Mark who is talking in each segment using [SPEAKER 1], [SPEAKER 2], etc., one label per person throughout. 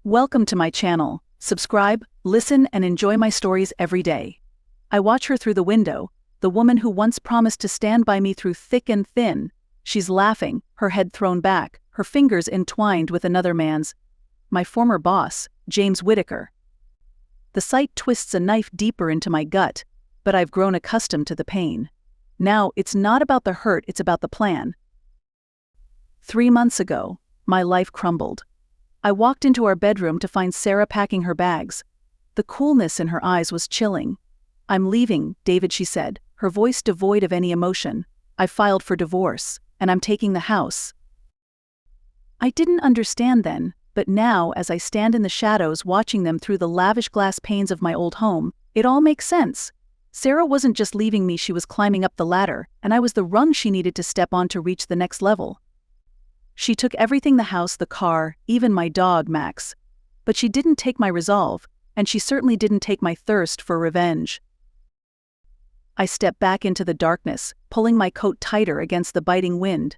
[SPEAKER 1] Welcome to my channel. Subscribe, listen, and enjoy my stories every day. I watch her through the window, the woman who once promised to stand by me through thick and thin. She's laughing, her head thrown back, her fingers entwined with another man's. My former boss, James Whitaker. The sight twists a knife deeper into my gut, but I've grown accustomed to the pain. Now, it's not about the hurt, it's about the plan. 3 months ago, my life crumbled. I walked into our bedroom to find Sarah packing her bags. The coolness in her eyes was chilling. "I'm leaving, David," she said, her voice devoid of any emotion. "I filed for divorce, and I'm taking the house." I didn't understand then, but now, as I stand in the shadows watching them through the lavish glass panes of my old home, it all makes sense. Sarah wasn't just leaving me, she was climbing up the ladder, and I was the rung she needed to step on to reach the next level. She took everything: the house, the car, even my dog, Max. But she didn't take my resolve, and she certainly didn't take my thirst for revenge. I stepped back into the darkness, pulling my coat tighter against the biting wind.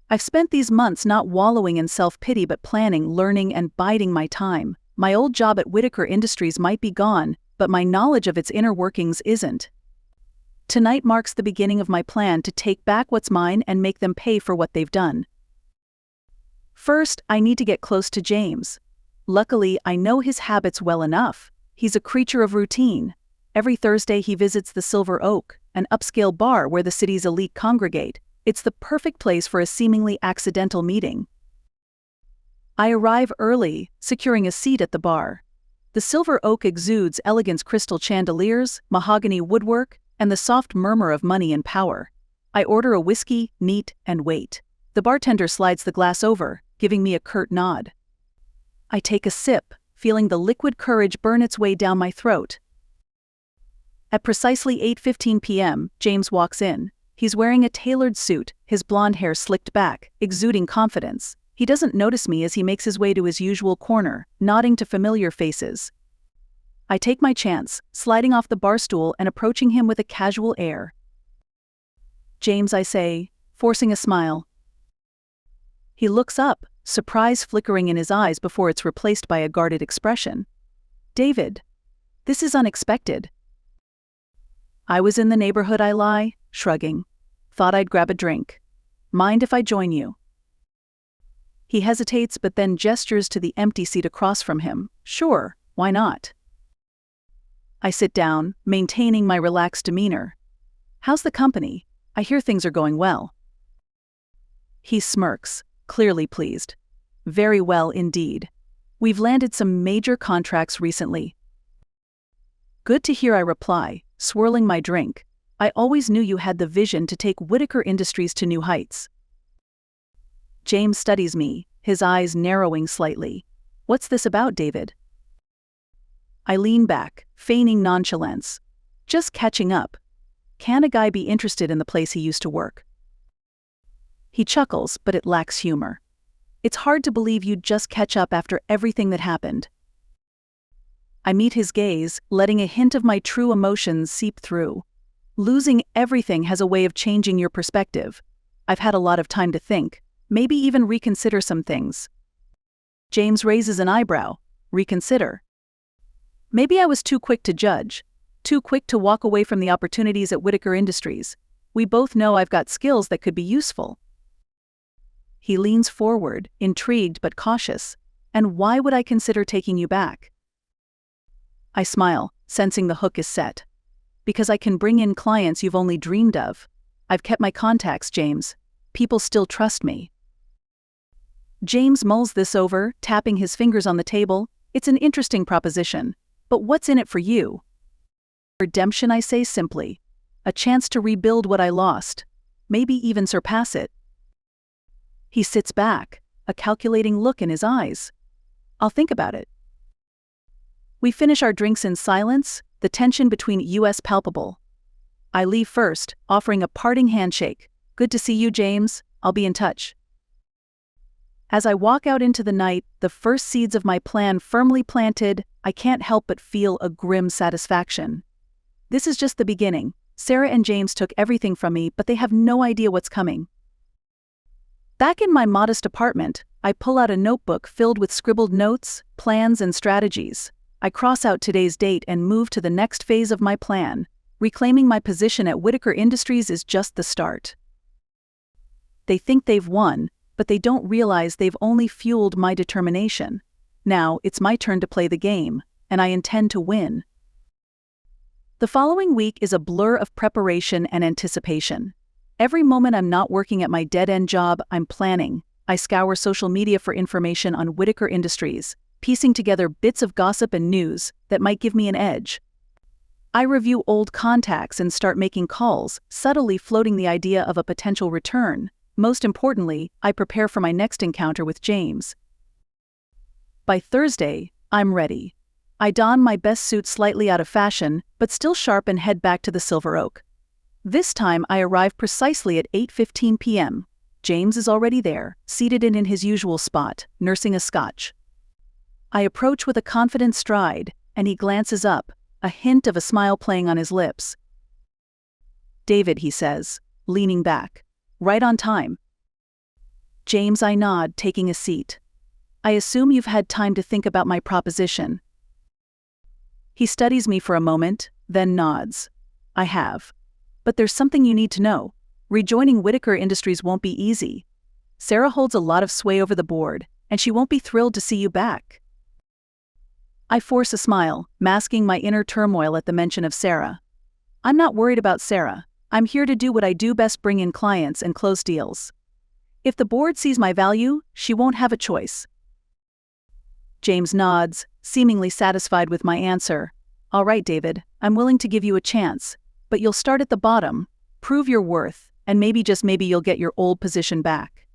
[SPEAKER 1] I've spent these months not wallowing in self-pity but planning, learning, and biding my time. My old job at Whitaker Industries might be gone, but my knowledge of its inner workings isn't. Tonight marks the beginning of my plan to take back what's mine and make them pay for what they've done. First, I need to get close to James. Luckily, I know his habits well enough. He's a creature of routine. Every Thursday he visits the Silver Oak, an upscale bar where the city's elite congregate. It's the perfect place for a seemingly accidental meeting. I arrive early, securing a seat at the bar. The Silver Oak exudes elegance: crystal chandeliers, mahogany woodwork, and the soft murmur of money and power. I order a whiskey, neat, and wait. The bartender slides the glass over, giving me a curt nod. I take a sip, feeling the liquid courage burn its way down my throat. At precisely 8:15 p.m., James walks in. He's wearing a tailored suit, his blonde hair slicked back, exuding confidence. He doesn't notice me as he makes his way to his usual corner, nodding to familiar faces. I take my chance, sliding off the bar stool and approaching him with a casual air. "James," I say, forcing a smile. He looks up, surprise flickering in his eyes before it's replaced by a guarded expression. "David, this is unexpected." "I was in the neighborhood," I lie, shrugging. "Thought I'd grab a drink. Mind if I join you?" He hesitates but then gestures to the empty seat across from him. "Sure, why not?" I sit down, maintaining my relaxed demeanor. "How's the company? I hear things are going well." He smirks, clearly pleased. "Very well indeed. We've landed some major contracts recently." "Good to hear," I reply, swirling my drink. "I always knew you had the vision to take Whitaker Industries to new heights." James studies me, his eyes narrowing slightly. "What's this about, David?" I lean back, feigning nonchalance. "Just catching up. Can a guy be interested in the place he used to work?" He chuckles, but it lacks humor. "It's hard to believe you'd just catch up after everything that happened." I meet his gaze, letting a hint of my true emotions seep through. Losing everything has a way of changing your perspective. I've had a lot of time to think, maybe even reconsider some things. James raises an eyebrow. "Reconsider?" Maybe I was too quick to judge, too quick to walk away from the opportunities at Whitaker Industries. We both know I've got skills that could be useful. He leans forward, intrigued but cautious. "And why would I consider taking you back?" I smile, sensing the hook is set. "Because I can bring in clients you've only dreamed of. I've kept my contacts, James. People still trust me." James mulls this over, tapping his fingers on the table. "It's an interesting proposition. But what's in it for you?" "Redemption," I say simply. "A chance to rebuild what I lost. Maybe even surpass it." He sits back, a calculating look in his eyes. "I'll think about it." We finish our drinks in silence, the tension between us palpable. I leave first, offering a parting handshake. "Good to see you, James. I'll be in touch." As I walk out into the night, the first seeds of my plan firmly planted, I can't help but feel a grim satisfaction. This is just the beginning. Sarah and James took everything from me, but they have no idea what's coming. Back in my modest apartment, I pull out a notebook filled with scribbled notes, plans, and strategies. I cross out today's date and move to the next phase of my plan. Reclaiming my position at Whitaker Industries is just the start. They think they've won, but they don't realize they've only fueled my determination. Now, it's my turn to play the game, and I intend to win. The following week is a blur of preparation and anticipation. Every moment I'm not working at my dead-end job, I'm planning. I scour social media for information on Whitaker Industries, piecing together bits of gossip and news that might give me an edge. I review old contacts and start making calls, subtly floating the idea of a potential return. Most importantly, I prepare for my next encounter with James. By Thursday, I'm ready. I don my best suit slightly out of fashion, but still sharp, and head back to the Silver Oak. This time I arrive precisely at 8:15 p.m. James is already there, seated in his usual spot, nursing a scotch. I approach with a confident stride, and he glances up, a hint of a smile playing on his lips. "David," he says, leaning back. "Right on time." "James," I nod, taking a seat. "I assume you've had time to think about my proposition." He studies me for a moment, then nods. "I have. But there's something you need to know. Rejoining Whitaker Industries won't be easy. Sarah holds a lot of sway over the board, and she won't be thrilled to see you back." I force a smile, masking my inner turmoil at the mention of Sarah. "I'm not worried about Sarah. I'm here to do what I do best: bring in clients and close deals. If the board sees my value, she won't have a choice." James nods, seemingly satisfied with my answer. "All right, David, I'm willing to give you a chance, but you'll start at the bottom, prove your worth, and maybe, just maybe, you'll get your old position back."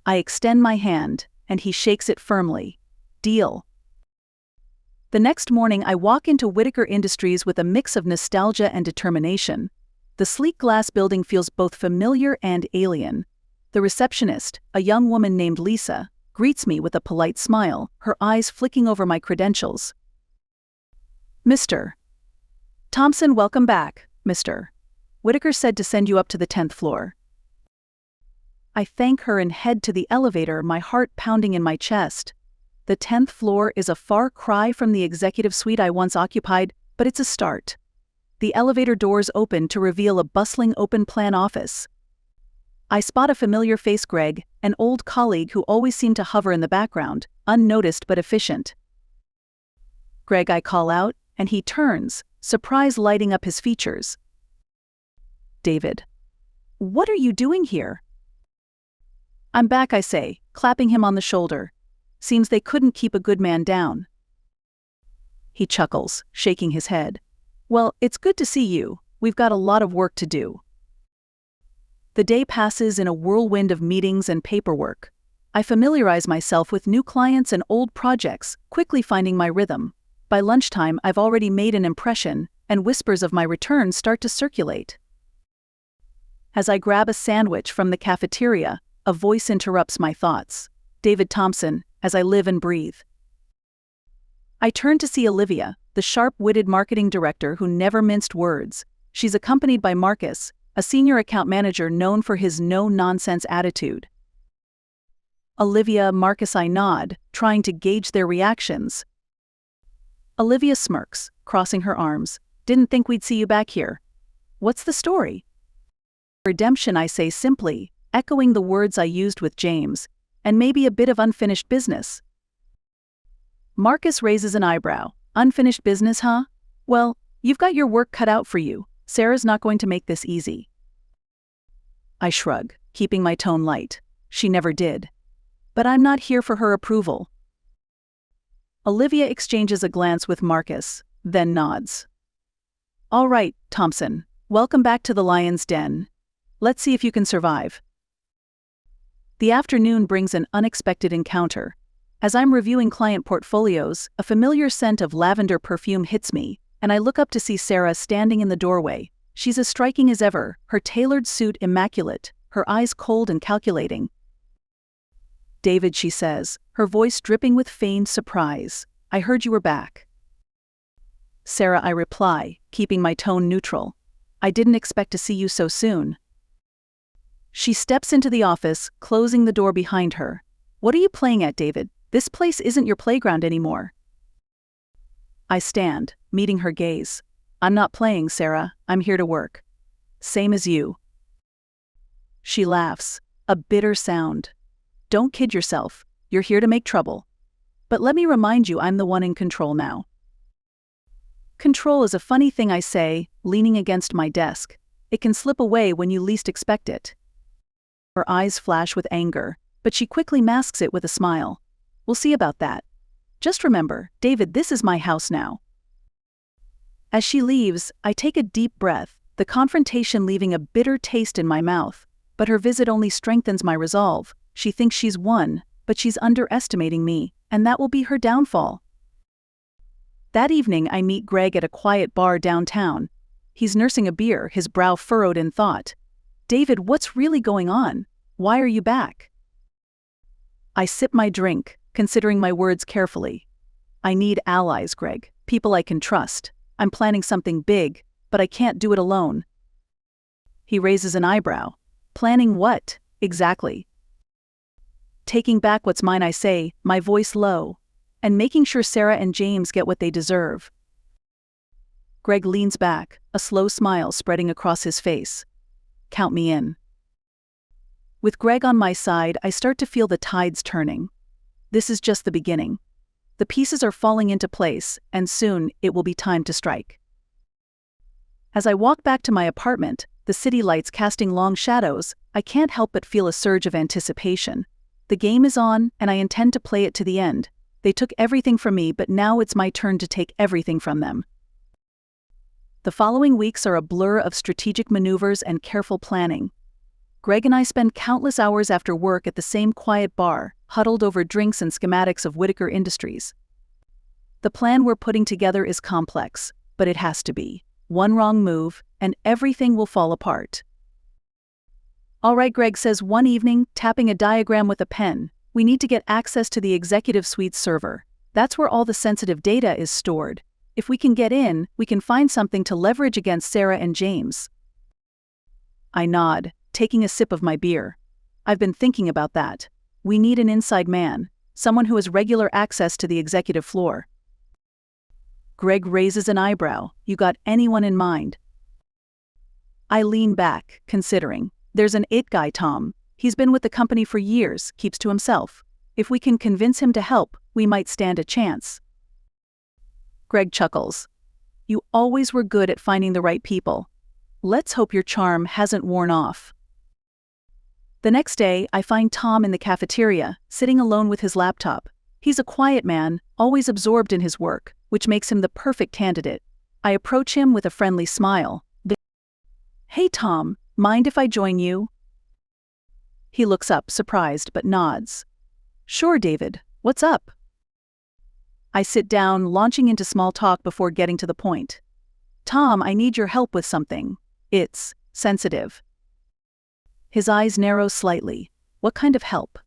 [SPEAKER 1] I extend my hand, and he shakes it firmly. "Deal." The next morning I walk into Whitaker Industries with a mix of nostalgia and determination. The sleek glass building feels both familiar and alien. The receptionist, a young woman named Lisa, greets me with a polite smile, her eyes flicking over my credentials. "Mr. Thompson, welcome back, Mr. Whitaker said to send you up to the 10th floor." I thank her and head to the elevator, my heart pounding in my chest. The 10th floor is a far cry from the executive suite I once occupied, but it's a start. The elevator doors open to reveal a bustling open-plan office. I spot a familiar face: Greg, an old colleague who always seemed to hover in the background, unnoticed but efficient. "Greg," I call out, and he turns, surprise lighting up his features. "David, what are you doing here?" "I'm back," I say, clapping him on the shoulder. "Seems they couldn't keep a good man down." He chuckles, shaking his head. "Well, it's good to see you. We've got a lot of work to do." The day passes in a whirlwind of meetings and paperwork. I familiarize myself with new clients and old projects, quickly finding my rhythm. By lunchtime, I've already made an impression, and whispers of my return start to circulate. As I grab a sandwich from the cafeteria, a voice interrupts my thoughts. "David Thompson, as I live and breathe." I turn to see Olivia, the sharp-witted marketing director who never minced words. She's accompanied by Marcus, a senior account manager known for his no-nonsense attitude. "Olivia, Marcus," I nod, trying to gauge their reactions. Olivia smirks, crossing her arms. "Didn't think we'd see you back here. What's the story?" "Redemption," I say simply, echoing the words I used with James, "and maybe a bit of unfinished business." Marcus raises an eyebrow. "Unfinished business, huh? Well, you've got your work cut out for you. Sarah's not going to make this easy." I shrug, keeping my tone light. She never did. But I'm not here for her approval. Olivia exchanges a glance with Marcus, then nods. "All right, Thompson, welcome back to the lion's den. Let's see if you can survive." The afternoon brings an unexpected encounter. As I'm reviewing client portfolios, a familiar scent of lavender perfume hits me, and I look up to see Sarah standing in the doorway. She's as striking as ever, her tailored suit immaculate, her eyes cold and calculating. "David," she says, her voice dripping with feigned surprise, "I heard you were back." "Sarah," I reply, keeping my tone neutral. "I didn't expect to see you so soon." She steps into the office, closing the door behind her. What are you playing at, David? This place isn't your playground anymore. I stand, meeting her gaze. I'm not playing, Sarah. I'm here to work. Same as you. She laughs, a bitter sound. Don't kid yourself. You're here to make trouble. But let me remind you, I'm the one in control now. Control is a funny thing I say, leaning against my desk. It can slip away when you least expect it. Her eyes flash with anger, but she quickly masks it with a smile. We'll see about that. Just remember, David, this is my house now. As she leaves, I take a deep breath, the confrontation leaving a bitter taste in my mouth. But her visit only strengthens my resolve. She thinks she's won, but she's underestimating me, and that will be her downfall. That evening, I meet Greg at a quiet bar downtown. He's nursing a beer, his brow furrowed in thought. David, what's really going on? Why are you back? I sip my drink, considering my words carefully. I need allies, Greg, people I can trust. I'm planning something big, but I can't do it alone. He raises an eyebrow. Planning what, exactly? Taking back what's mine, I say, my voice low, and making sure Sarah and James get what they deserve. Greg leans back, a slow smile spreading across his face. Count me in. With Greg on my side, I start to feel the tides turning. This is just the beginning. The pieces are falling into place, and soon it will be time to strike. As I walk back to my apartment, the city lights casting long shadows, I can't help but feel a surge of anticipation. The game is on, and I intend to play it to the end. They took everything from me, but now it's my turn to take everything from them. The following weeks are a blur of strategic maneuvers and careful planning. Greg and I spend countless hours after work at the same quiet bar, huddled over drinks and schematics of Whitaker Industries. The plan we're putting together is complex, but it has to be. One wrong move, and everything will fall apart. All right, Greg says one evening, tapping a diagram with a pen, we need to get access to the executive suite server. That's where all the sensitive data is stored. If we can get in, we can find something to leverage against Sarah and James. I nod, taking a sip of my beer. I've been thinking about that. We need an inside man, someone who has regular access to the executive floor. Greg raises an eyebrow. You got anyone in mind? I lean back, considering. There's an it guy, Tom. He's been with the company for years, keeps to himself. If we can convince him to help, we might stand a chance. Greg chuckles. You always were good at finding the right people. Let's hope your charm hasn't worn off. The next day, I find Tom in the cafeteria, sitting alone with his laptop. He's a quiet man, always absorbed in his work, which makes him the perfect candidate. I approach him with a friendly smile. Hey Tom, mind if I join you? He looks up, surprised, but nods. Sure, David, what's up? I sit down, launching into small talk before getting to the point. Tom, I need your help with something. It's sensitive. His eyes narrow slightly. What kind of help?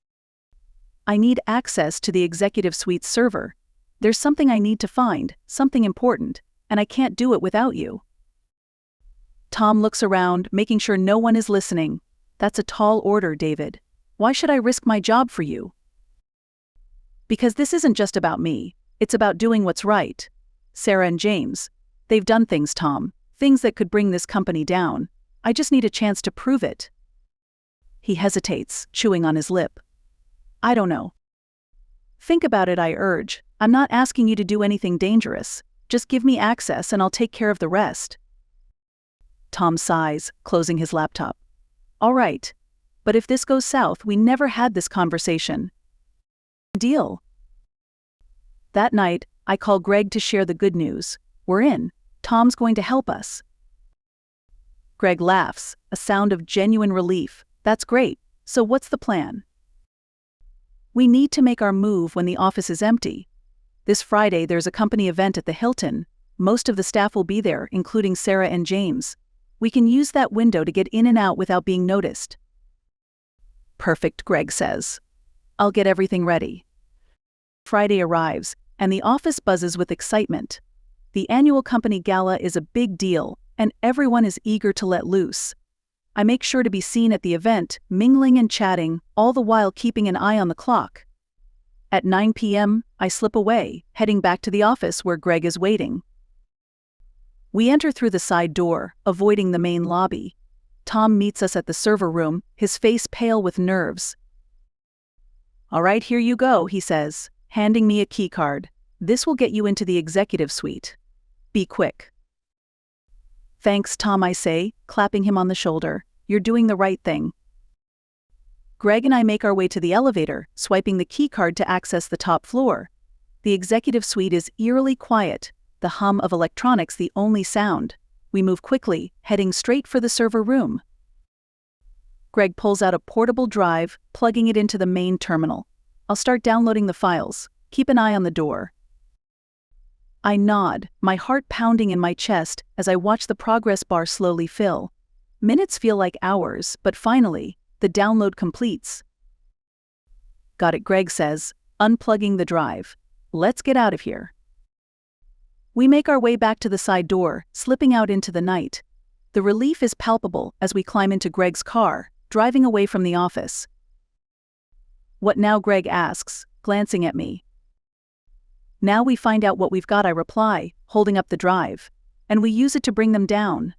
[SPEAKER 1] I need access to the executive suite server. There's something I need to find, something important, and I can't do it without you. Tom looks around, making sure no one is listening. That's a tall order, David. Why should I risk my job for you? Because this isn't just about me. It's about doing what's right. Sarah and James, they've done things, Tom, things that could bring this company down. I just need a chance to prove it. He hesitates, chewing on his lip. I don't know. Think about it, I urge. I'm not asking you to do anything dangerous. Just give me access and I'll take care of the rest. Tom sighs, closing his laptop. All right. But if this goes south, we never had this conversation. Deal. That night, I call Greg to share the good news. We're in. Tom's going to help us. Greg laughs, a sound of genuine relief. That's great. So what's the plan? We need to make our move when the office is empty. This Friday there's a company event at the Hilton. Most of the staff will be there, including Sarah and James. We can use that window to get in and out without being noticed. Perfect, Greg says. I'll get everything ready. Friday arrives, and the office buzzes with excitement. The annual company gala is a big deal, and everyone is eager to let loose. I make sure to be seen at the event, mingling and chatting, all the while keeping an eye on the clock. At 9 p.m., I slip away, heading back to the office where Greg is waiting. We enter through the side door, avoiding the main lobby. Tom meets us at the server room, his face pale with nerves. "All right, here you go," he says, handing me a keycard. "This will get you into the executive suite. Be quick." "Thanks, Tom," I say, clapping him on the shoulder. "You're doing the right thing." Greg and I make our way to the elevator, swiping the keycard to access the top floor. The executive suite is eerily quiet, the hum of electronics the only sound. We move quickly, heading straight for the server room. Greg pulls out a portable drive, plugging it into the main terminal. "I'll start downloading the files. Keep an eye on the door." I nod, my heart pounding in my chest as I watch the progress bar slowly fill. Minutes feel like hours, but finally, the download completes. "Got it," Greg says, unplugging the drive. "Let's get out of here." We make our way back to the side door, slipping out into the night. The relief is palpable as we climb into Greg's car, driving away from the office. "What now?" Greg asks, glancing at me. "Now we find out what we've got," I reply, holding up the drive. "And we use it to bring them down."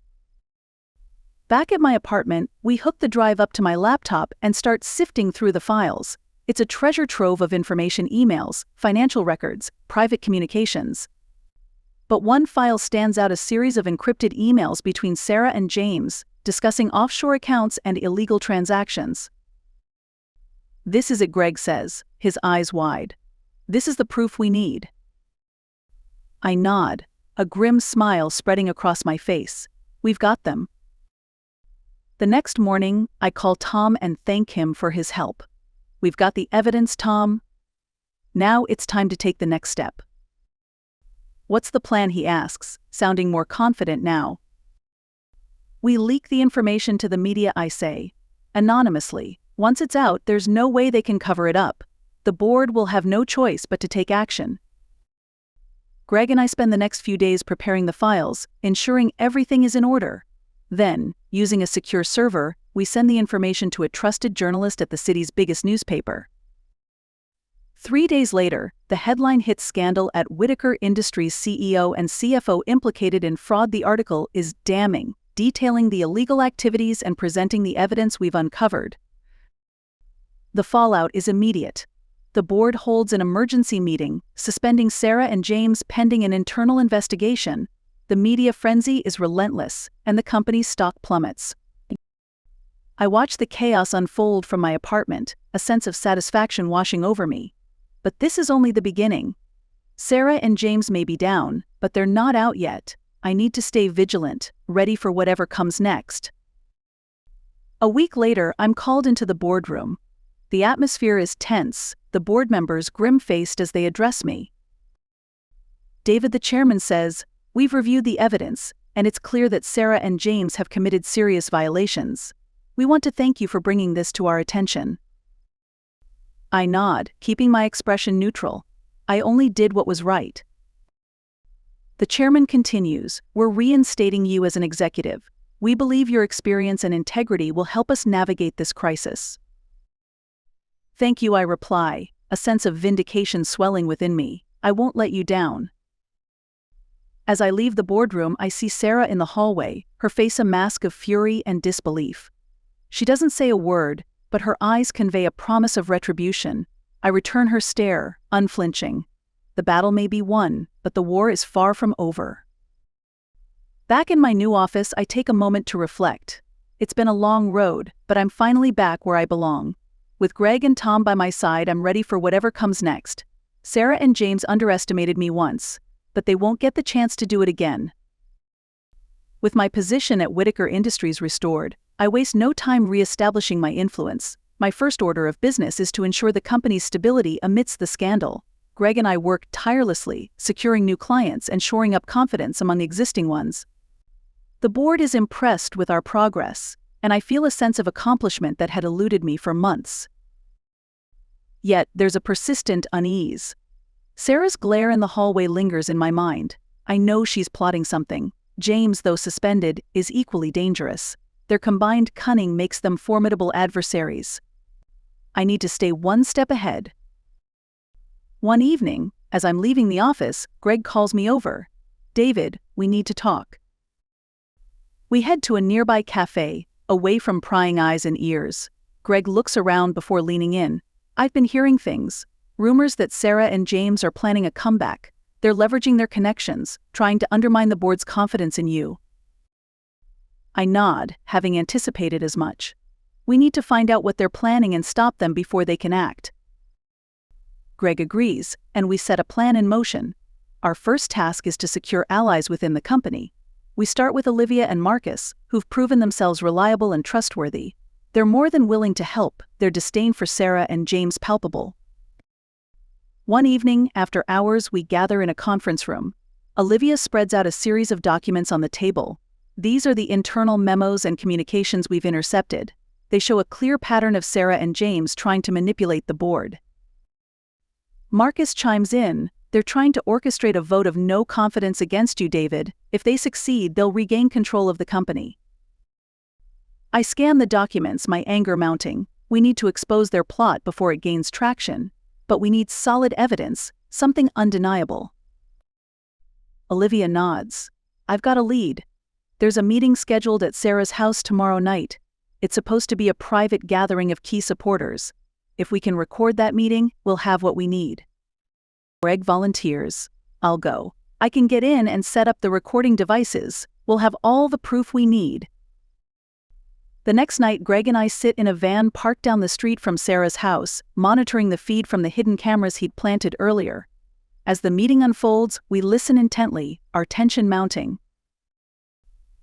[SPEAKER 1] Back at my apartment, we hook the drive up to my laptop and start sifting through the files. It's a treasure trove of information: emails, financial records, private communications. But one file stands out: a series of encrypted emails between Sarah and James, discussing offshore accounts and illegal transactions. "This is it," Greg says, his eyes wide. "This is the proof we need." I nod, a grim smile spreading across my face. We've got them. The next morning, I call Tom and thank him for his help. "We've got the evidence, Tom. Now it's time to take the next step." "What's the plan?" he asks, sounding more confident now. "We leak the information to the media," I say, anonymously. "Once it's out, there's no way they can cover it up. The board will have no choice but to take action." Greg and I spend the next few days preparing the files, ensuring everything is in order. Then, using a secure server, we send the information to a trusted journalist at the city's biggest newspaper. 3 days later, the headline hits: "Scandal at Whitaker Industries, CEO and CFO implicated in fraud." The article is damning, detailing the illegal activities and presenting the evidence we've uncovered. The fallout is immediate. The board holds an emergency meeting, suspending Sarah and James pending an internal investigation. The media frenzy is relentless, and the company's stock plummets. I watch the chaos unfold from my apartment, a sense of satisfaction washing over me. But this is only the beginning. Sarah and James may be down, but they're not out yet. I need to stay vigilant, ready for whatever comes next. A week later, I'm called into the boardroom. The atmosphere is tense, the board members grim-faced as they address me. David, the chairman, says, "We've reviewed the evidence, and it's clear that Sarah and James have committed serious violations. We want to thank you for bringing this to our attention." I nod, keeping my expression neutral. I only did what was right. The chairman continues, "We're reinstating you as an executive. We believe your experience and integrity will help us navigate this crisis." "Thank you," I reply, a sense of vindication swelling within me. "I won't let you down." As I leave the boardroom, I see Sarah in the hallway, her face a mask of fury and disbelief. She doesn't say a word, but her eyes convey a promise of retribution. I return her stare, unflinching. The battle may be won, but the war is far from over. Back in my new office, I take a moment to reflect. It's been a long road, but I'm finally back where I belong. With Greg and Tom by my side, I'm ready for whatever comes next. Sarah and James underestimated me once, but they won't get the chance to do it again. With my position at Whitaker Industries restored, I waste no time re-establishing my influence. My first order of business is to ensure the company's stability amidst the scandal. Greg and I work tirelessly, securing new clients and shoring up confidence among existing ones. The board is impressed with our progress, and I feel a sense of accomplishment that had eluded me for months. Yet, there's a persistent unease. Sarah's glare in the hallway lingers in my mind. I know she's plotting something. James, though suspended, is equally dangerous. Their combined cunning makes them formidable adversaries. I need to stay one step ahead. One evening, as I'm leaving the office, Greg calls me over. "David, we need to talk." We head to a nearby cafe, away from prying eyes and ears. Greg looks around before leaning in. "I've been hearing things. Rumors that Sarah and James are planning a comeback. They're leveraging their connections, trying to undermine the board's confidence in you." I nod, having anticipated as much. We need to find out what they're planning and stop them before they can act. Greg agrees, and we set a plan in motion. Our first task is to secure allies within the company. We start with Olivia and Marcus, who've proven themselves reliable and trustworthy. They're more than willing to help, their disdain for Sarah and James palpable. One evening, after hours, we gather in a conference room. Olivia spreads out a series of documents on the table. These are the internal memos and communications we've intercepted. They show a clear pattern of Sarah and James trying to manipulate the board. Marcus chimes in. "They're trying to orchestrate a vote of no confidence against you, David. If they succeed, they'll regain control of the company." I scan the documents, my anger mounting. We need to expose their plot before it gains traction. But we need solid evidence, something undeniable. Olivia nods. "I've got a lead. There's a meeting scheduled at Sarah's house tomorrow night. It's supposed to be a private gathering of key supporters. If we can record that meeting, we'll have what we need." Greg volunteers. "I'll go. I can get in and set up the recording devices. We'll have all the proof we need." The next night, Greg and I sit in a van parked down the street from Sarah's house, monitoring the feed from the hidden cameras he'd planted earlier. As the meeting unfolds, we listen intently, our tension mounting.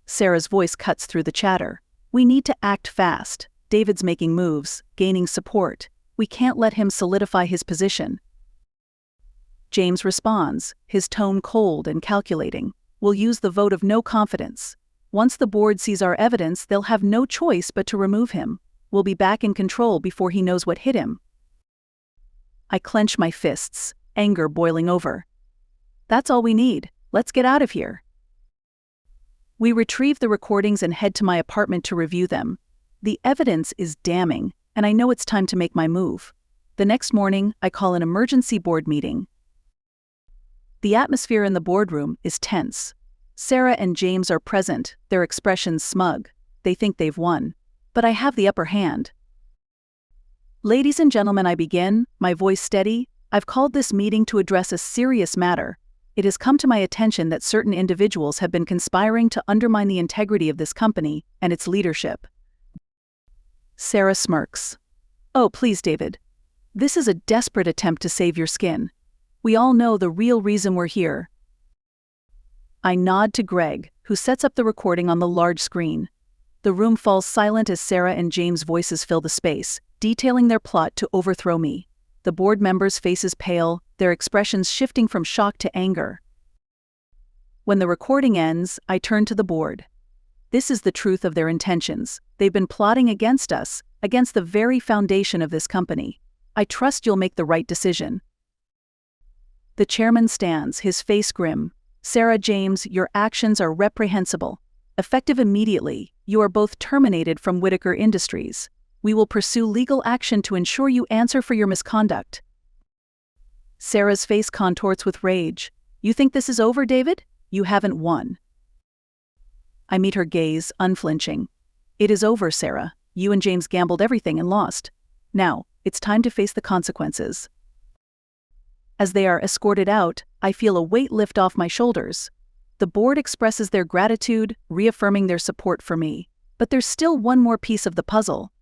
[SPEAKER 1] Sarah's voice cuts through the chatter. "We need to act fast. David's making moves, gaining support. We can't let him solidify his position." James responds, his tone cold and calculating. "We'll use the vote of no confidence. Once the board sees our evidence, they'll have no choice but to remove him. We'll be back in control before he knows what hit him." I clench my fists, anger boiling over. "That's all we need. Let's get out of here." We retrieve the recordings and head to my apartment to review them. The evidence is damning, and I know it's time to make my move. The next morning, I call an emergency board meeting. The atmosphere in the boardroom is tense. Sarah and James are present, their expressions smug. They think they've won. But I have the upper hand. "Ladies and gentlemen," I begin, my voice steady. "I've called this meeting to address a serious matter. It has come to my attention that certain individuals have been conspiring to undermine the integrity of this company and its leadership." Sarah smirks. "Oh, please, David. This is a desperate attempt to save your skin. We all know the real reason we're here." I nod to Greg, who sets up the recording on the large screen. The room falls silent as Sarah and James' voices fill the space, detailing their plot to overthrow me. The board members' faces pale, their expressions shifting from shock to anger. When the recording ends, I turn to the board. This is the truth of their intentions. They've been plotting against us, against the very foundation of this company. I trust you'll make the right decision." The chairman stands, his face grim. "Sarah, James, your actions are reprehensible. Effective immediately, you are both terminated from Whitaker Industries. We will pursue legal action to ensure you answer for your misconduct." Sarah's face contorts with rage. "You think this is over, David? You haven't won." I meet her gaze, unflinching. "It is over, Sarah. You and James gambled everything and lost. Now, it's time to face the consequences." As they are escorted out, I feel a weight lift off my shoulders. The board expresses their gratitude, reaffirming their support for me. But there's still one more piece of the puzzle.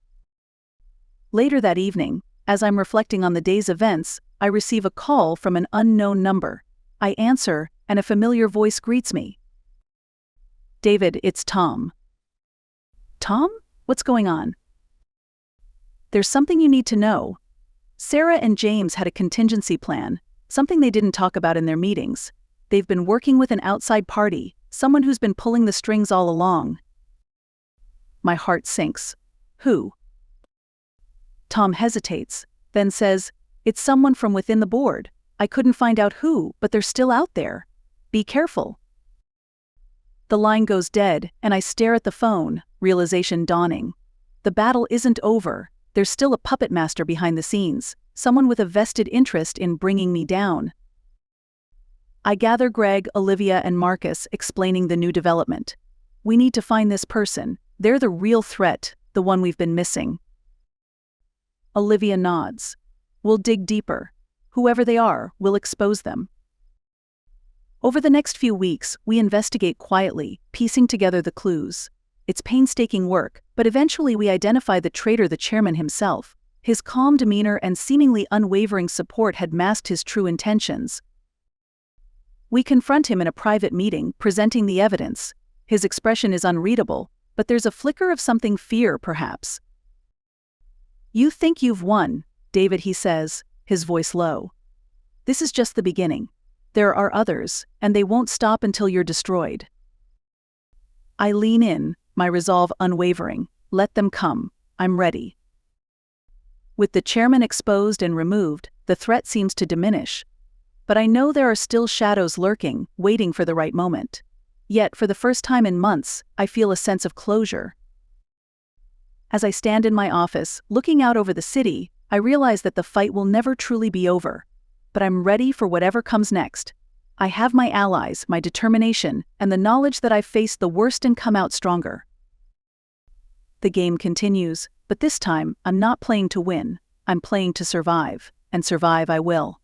[SPEAKER 1] Later that evening, as I'm reflecting on the day's events, I receive a call from an unknown number. I answer, and a familiar voice greets me. "David, it's Tom." "Tom? What's going on?" "There's something you need to know. Sarah and James had a contingency plan, something they didn't talk about in their meetings. They've been working with an outside party, someone who's been pulling the strings all along." My heart sinks. "Who?" Tom hesitates, then says, "It's someone from within the board. I couldn't find out who, but they're still out there. Be careful." The line goes dead, and I stare at the phone, realization dawning. The battle isn't over. There's still a puppet master behind the scenes, someone with a vested interest in bringing me down. I gather Greg, Olivia, and Marcus, explaining the new development. We need to find this person. They're the real threat, the one we've been missing. Olivia nods. We'll dig deeper. Whoever they are, we'll expose them. Over the next few weeks, we investigate quietly, piecing together the clues. It's painstaking work, but eventually we identify the traitor, the chairman himself. His calm demeanor and seemingly unwavering support had masked his true intentions. We confront him in a private meeting, presenting the evidence. His expression is unreadable, but there's a flicker of something, fear, perhaps. You think you've won, David, he says, his voice low. This is just the beginning. There are others, and they won't stop until you're destroyed. I lean in, my resolve unwavering. Let them come. I'm ready. With the chairman exposed and removed, the threat seems to diminish. But I know there are still shadows lurking, waiting for the right moment. Yet, for the first time in months, I feel a sense of closure. As I stand in my office, looking out over the city, I realize that the fight will never truly be over. But I'm ready for whatever comes next. I have my allies, my determination, and the knowledge that I've faced the worst and come out stronger. The game continues, but this time, I'm not playing to win. I'm playing to survive, and survive I will.